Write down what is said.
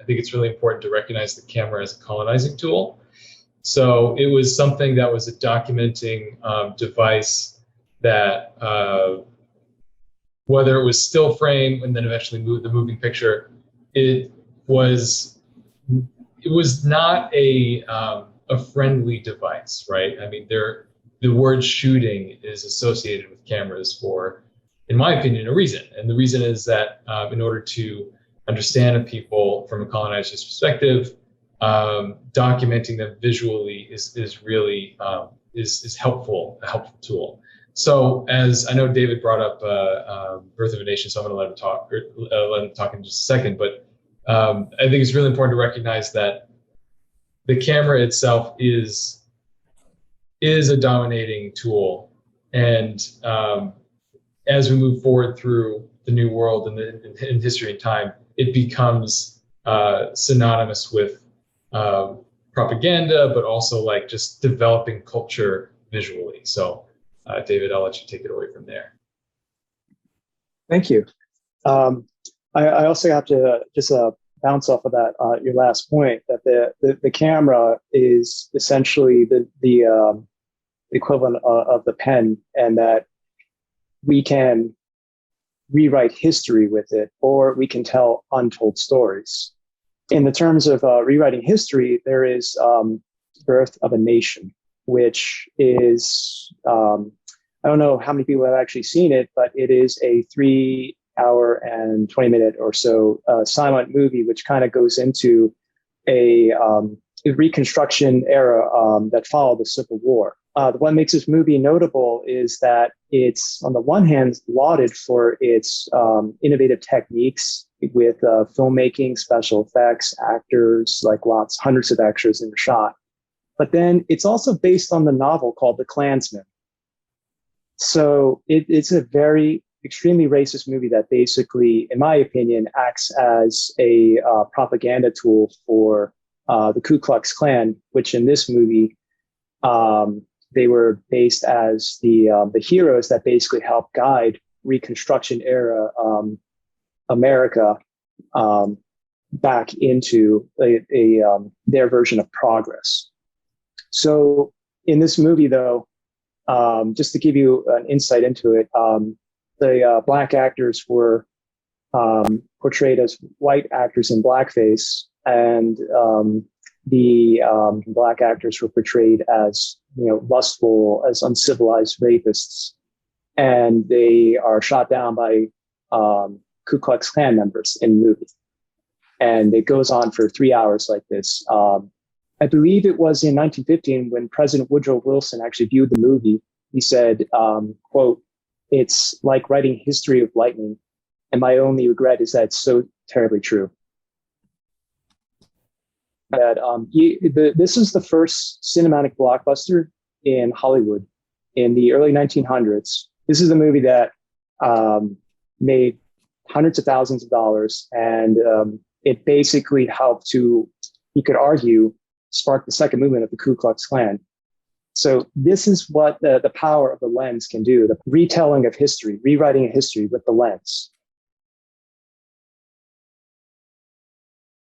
think it's really important to recognize the camera as a colonizing tool. So it was something that was a documenting device that, whether it was still frame and then eventually the moving picture, it was not a friendly device, right? I mean, the word shooting is associated with cameras for, in my opinion, a reason. And the reason is that in order to understand people from a colonizer's perspective, documenting them visually is really is helpful, a helpful tool. So as I know David brought up Birth of a Nation, so I'm going to let him talk in just a second. But I think it's really important to recognize that the camera itself is a dominating tool, and as we move forward through the new world and in history and time, it becomes synonymous with propaganda, but also like just developing culture visually. So David, I'll let you take it away from there. Thank you. I also have to just bounce off of that, your last point, that the camera is essentially the equivalent of the pen, and that we can rewrite history with it, or we can tell untold stories. In the terms of rewriting history, there is Birth of a Nation, which is, I don't know how many people have actually seen it, but it is a 3-hour and 20-minute or so silent movie, which kind of goes into a Reconstruction era that followed the Civil War. What makes this movie notable is that it's, on the one hand, lauded for its innovative techniques with filmmaking, special effects, actors, like hundreds of extras in the shot. But then it's also based on the novel called The Klansman. So it's a very extremely racist movie that basically, in my opinion, acts as a propaganda tool for the Ku Klux Klan, which in this movie, they were based as the heroes that basically helped guide Reconstruction era America back into their version of progress. So in this movie, though, just to give you an insight into it, the black actors were portrayed as white actors in blackface, and the black actors were portrayed as, lustful, as uncivilized rapists, and they are shot down by Ku Klux Klan members in the movie. And it goes on for 3 hours like this. I believe it was in 1915 when President Woodrow Wilson actually viewed the movie. He said, quote, "It's like writing history with lightning, and my only regret is that it's so terribly true." That this is the first cinematic blockbuster in Hollywood in the early 1900s. This is a movie that made hundreds of thousands of dollars, and it basically helped to, you could argue, spark the second movement of the Ku Klux Klan. So this is what the power of the lens can do, the retelling of history, rewriting a history with the lens.